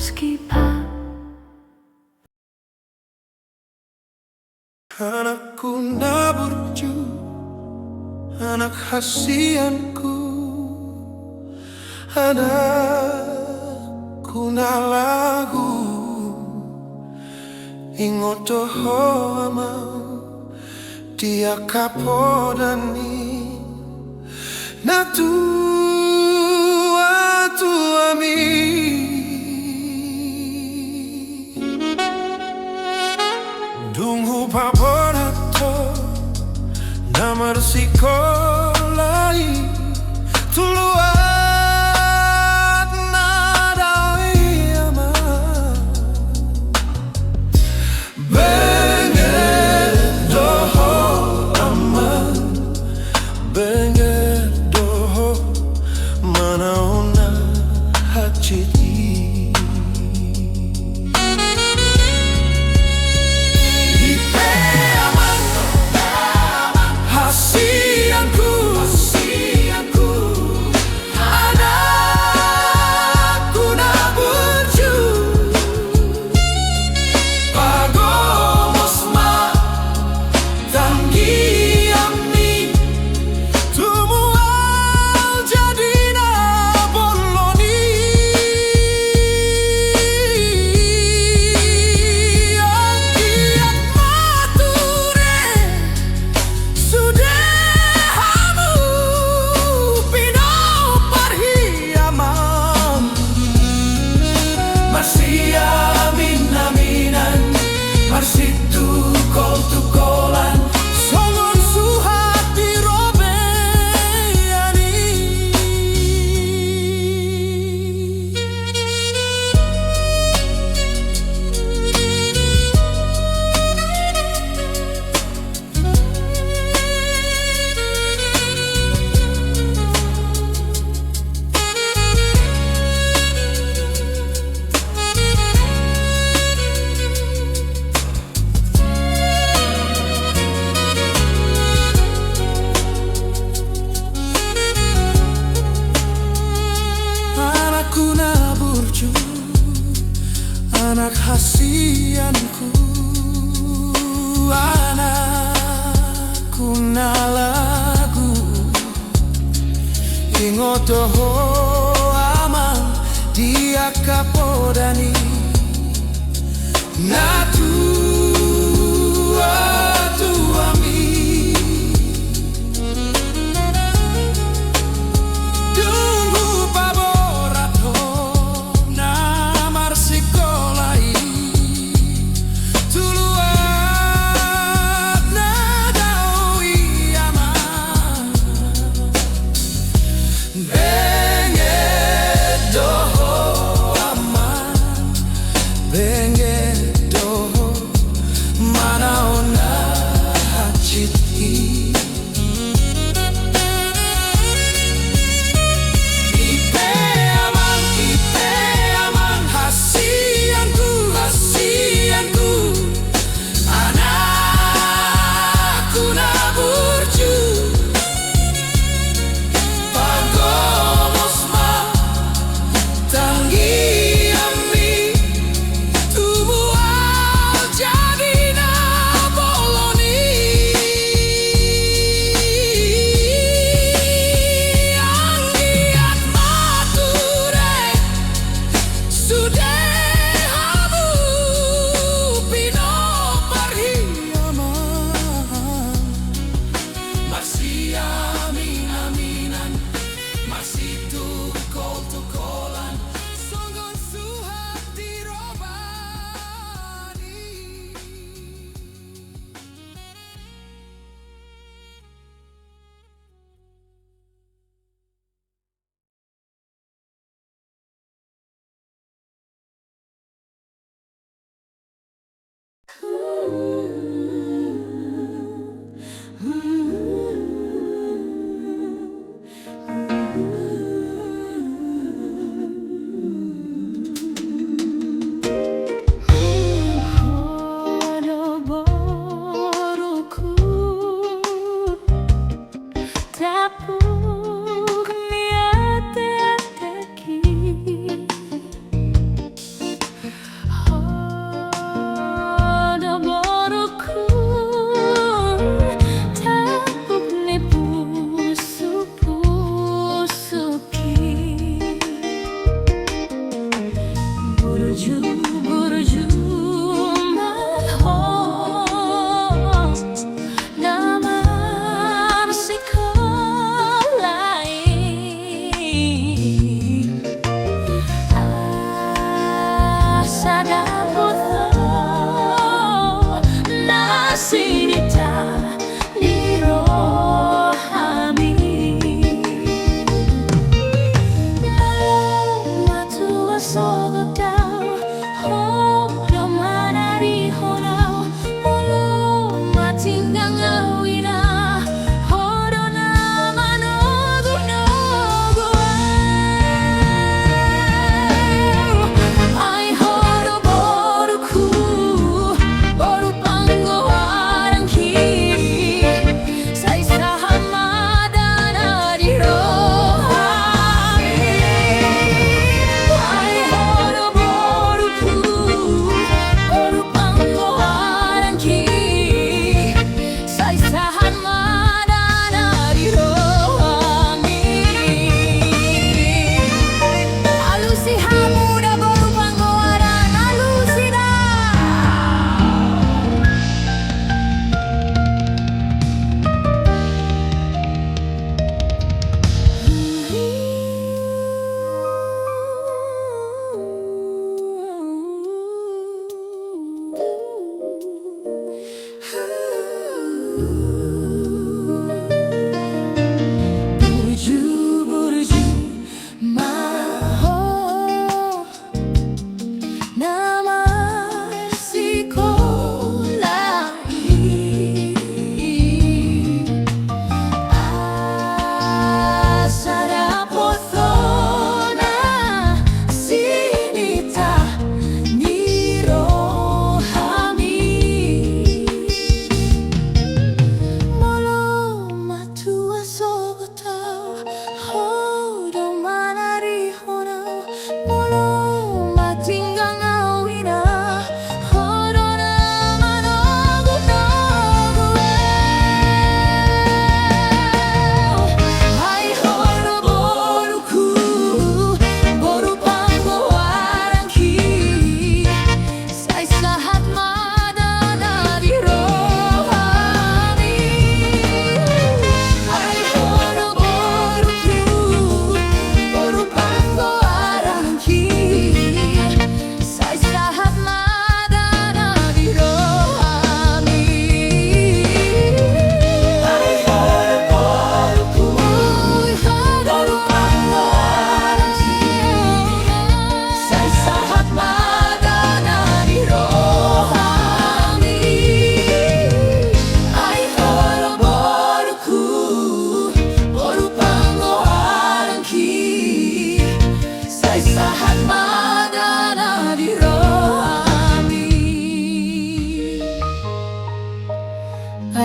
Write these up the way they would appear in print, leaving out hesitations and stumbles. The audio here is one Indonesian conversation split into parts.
Paskipa. Anakku naburju, anak hasianku, anakku nalagu, ingotoho amau dia kapodani natu ami. Dungu paborato namar sikolai tuluat nadai ama bengen doho aman bengen doho manaona hachiti anak hasianku, anakku nalagu, ingotoho aman dia kapodani natu ami.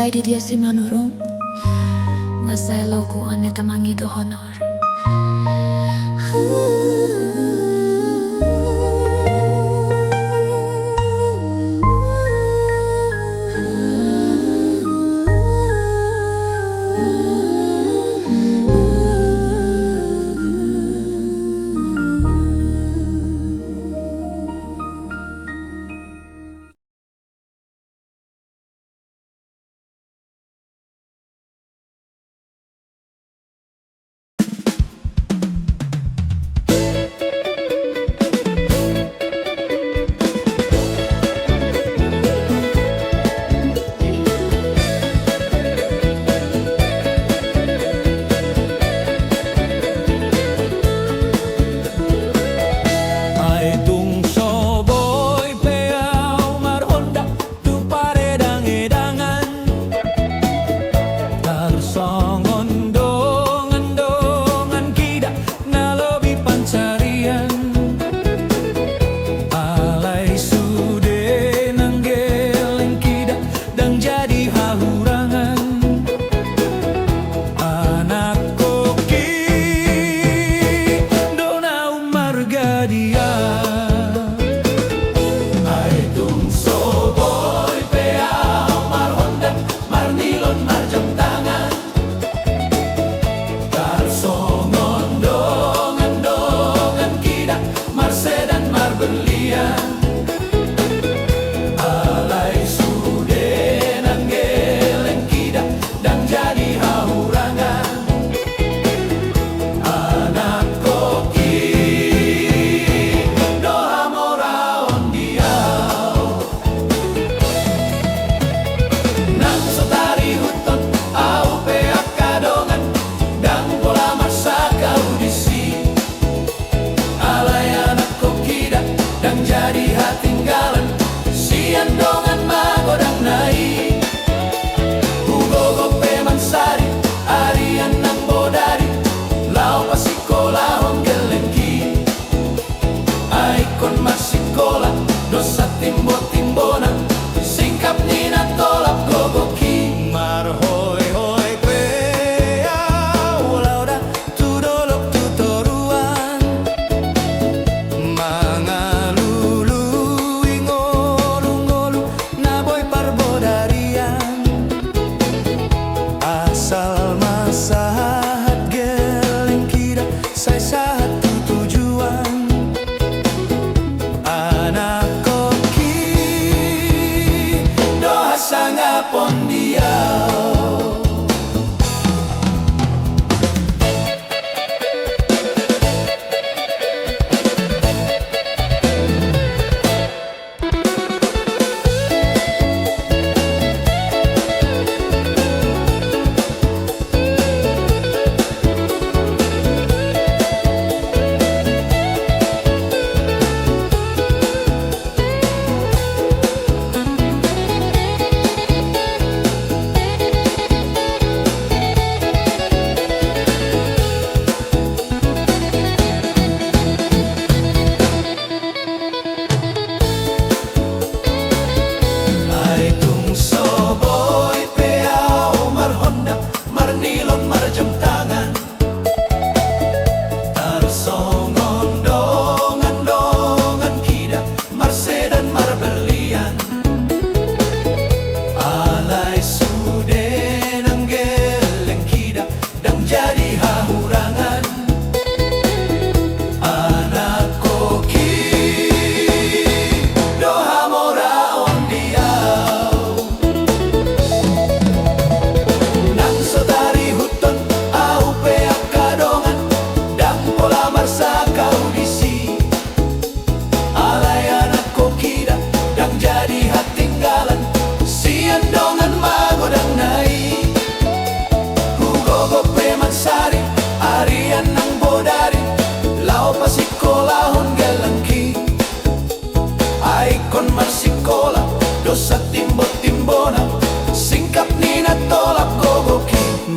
Pai di dia si manurung Masai loku ane tamangi do honor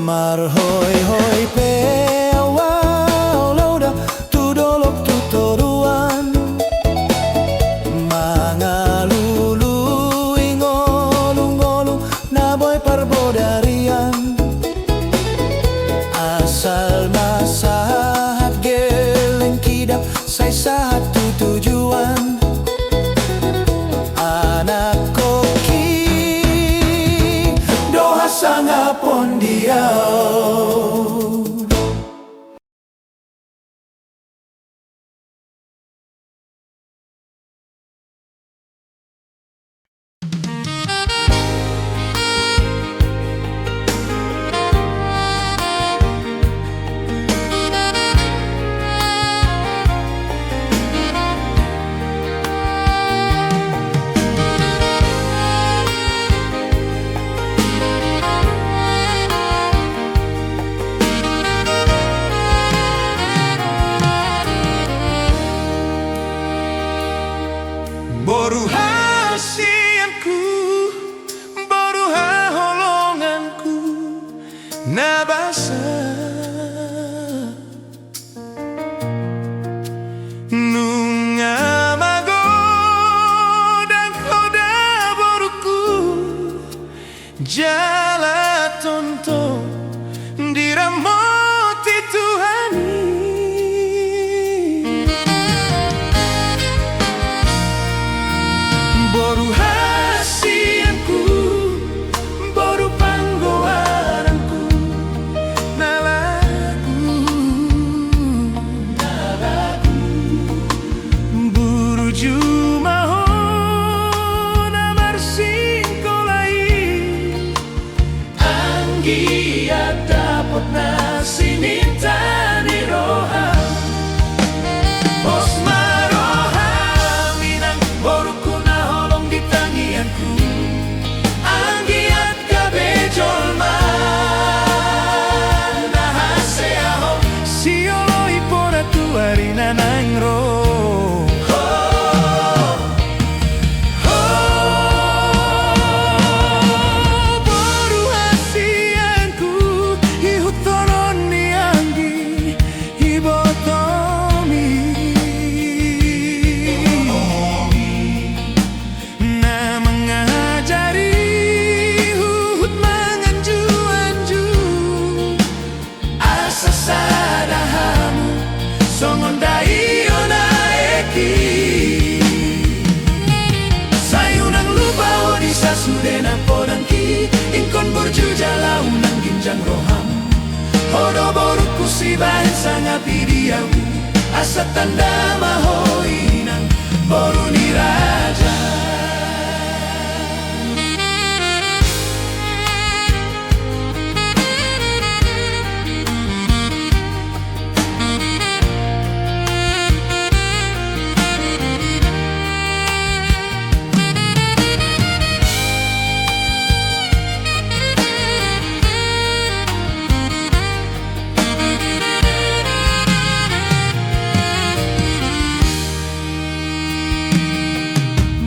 Marhoi hoi pewa lauda tu dolok tu toruan mangalulu ingolung golung na boy parbo satu tujuan. Anak koki doha sangapon dia. Boru hasianku, boru holonganku, nabasa nunga magodang koda boruku, jala tonto diramoti Tuhani. Boru hasianku, boru panggoaranku, nalagu, buru jumaho namar singkolai, anggi dapot nasi nintani roha. Sudena podangki ingkon borju jalau nang ginjang roham. Hodo boruku si bahan sangat piriau, asa tanda mahoi nang boru ni raja.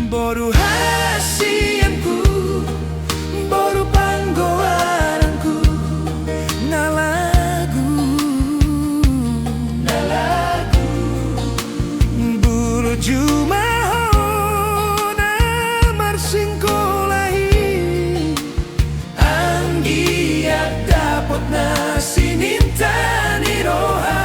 Boru hasianku, boru panggoaranku, nalagu, buru jumaho namar singkolahi, anggi dapot nasi nintani roha.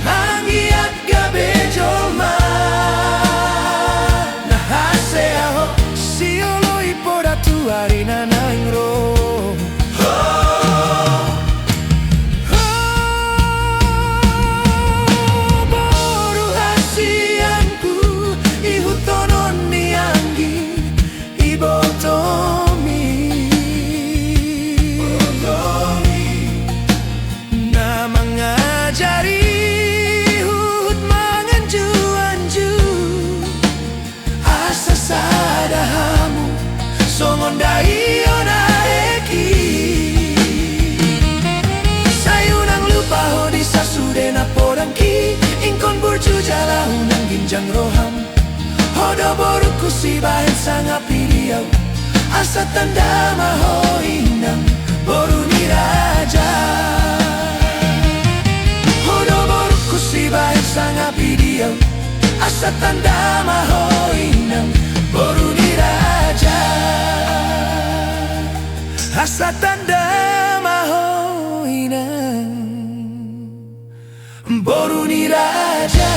Angiat gabe jolma nahase aho siolo ipoda tuari nanangro. Boru hasianku ihutonon ni anggi ibotomi na mengajari hut manganju-anju, asa sadahamu songondai ona eki. Sayunang lupa hodi sasudena podangki ingkon burju jalau nang ginjang roham. Hodo boruku si bahan sangat piriau, asa tanda mahoi nang boru ni raja. Sangat video asa tanda mahoi nang boru ni raja. Asa asa tanda mahoina Boruni raja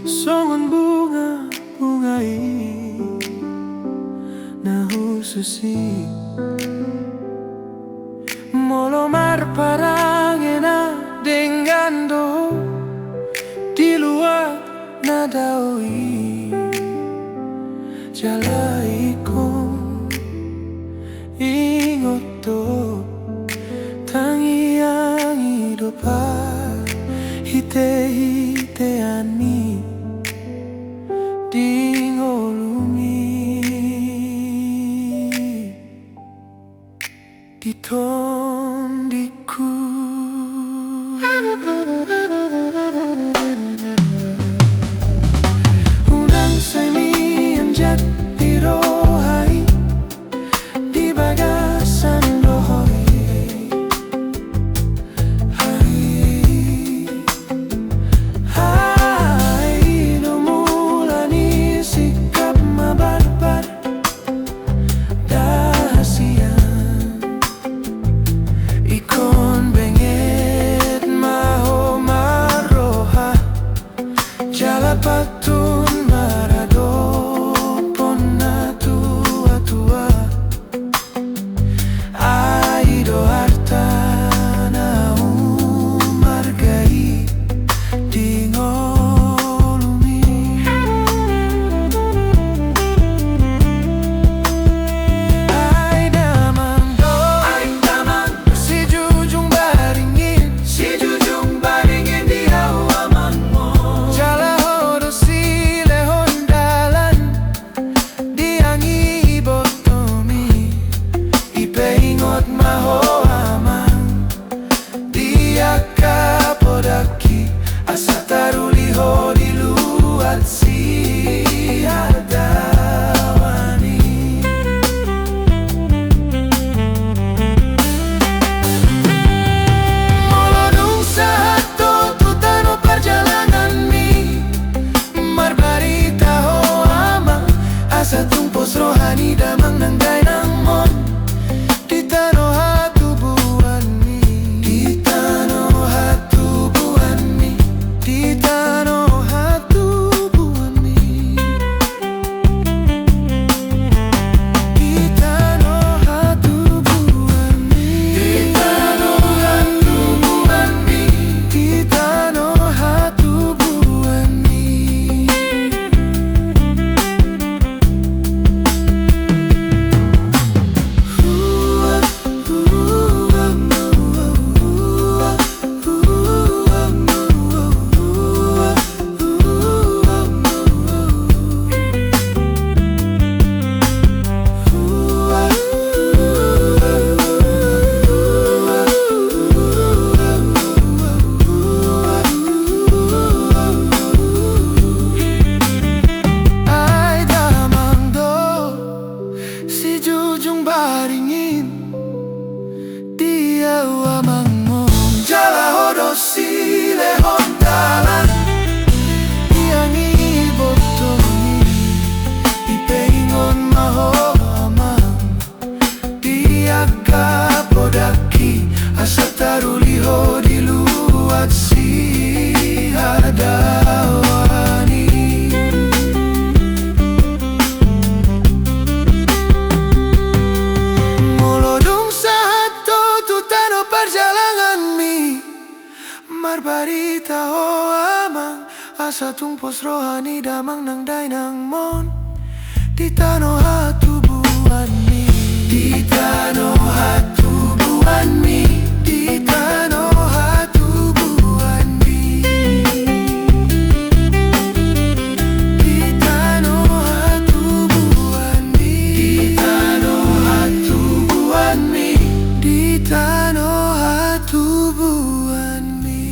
songon bunga-bungai na hususi molomar parangena dengando di luar nadawi jalaikum ingot to tangiang hidup hite-hiteani dingolumi ditondiku unang semi anjat dirohai di bagasan rohoi hai nomulani sikap mabarbar dahasian ikon benget maho maroha jalapatun marado ponna tua-tua aido hartana umargai dingolumi ai damang si jujung baringin di awaman mo jala hodo si lehon dalan diangi botomi ipeingot maho amang dia kapodaki asa taruliho di luar si hadawani molodung satu tutano perjalanan mi marbarita ho amang asa tumpos rohani damang nang dainang mon di tano hatubuan mi di tano hatubuan mi di tano hatubuan mi di tano hatubuan mi di tano hatubuan mi di tano hatubuan mi Ai damang do si jujung baringin dia wamang jala hodo si lehon dalan iangi botomi ipeingon maho amang dia kapodaki asa taruliho di luar si hadawani molodung satu tutano perjalanan mi marbarita ho amang asa tumpos rohani damang nang dainang mon di tano hatubuan mi di tano hatubuan mi di tano hatubuan mi di tano hatubuan mi di tano hatubuan mi di tano hatubuan mi.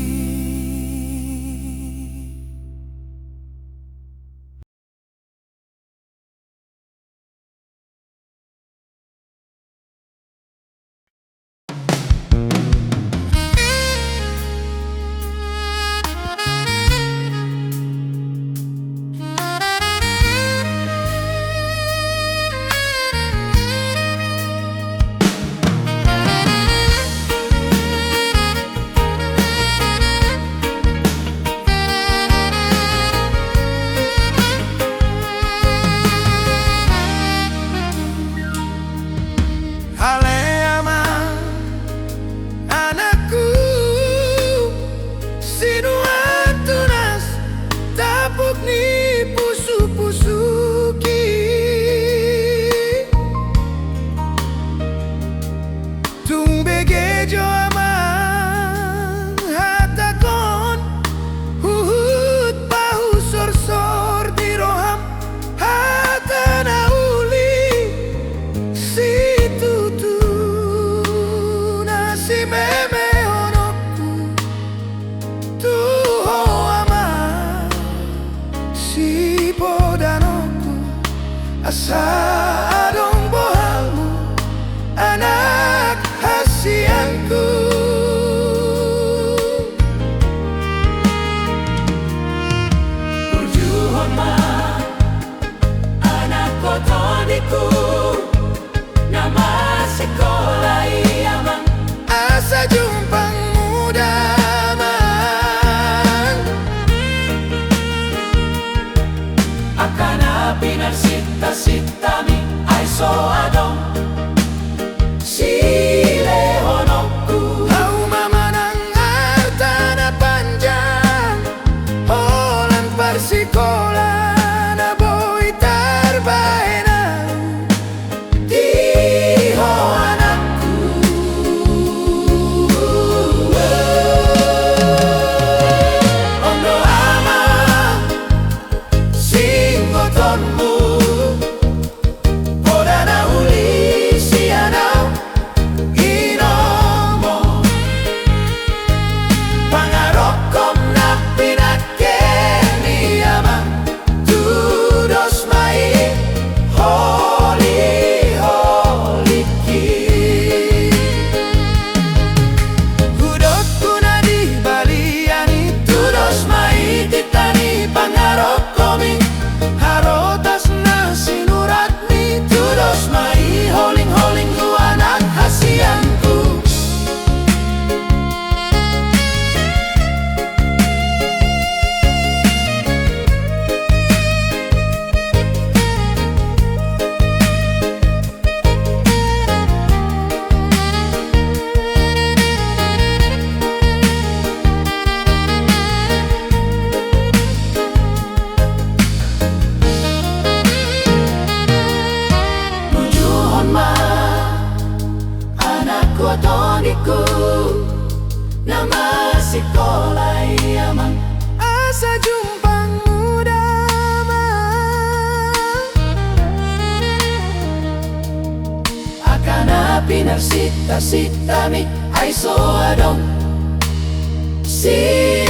si podanoku asa adong bohalmu anak hasianku. Burjuhon ma anak kotoniku nama sekolah amang Asa jumpang muda man akana pinarsita-sitami ay so adong silehonokku. Au mamanang harta na panjang Holan persikola na boy tarbaena Diho anakku Ondo ama singgotonmu Podana uli sianaw inomo Pangarokom na pinakeni amang Tudos mai holi-holiki Hudotku na di baliani Tudos mai titani pangarokomi Harotas na sinuratni Tudos mai holing-holing ku anak hasianku Burjuhon ma anak kotoniku nama sekolah amang Asa jumpang muda man akana pinarsita-sitami ay so adong si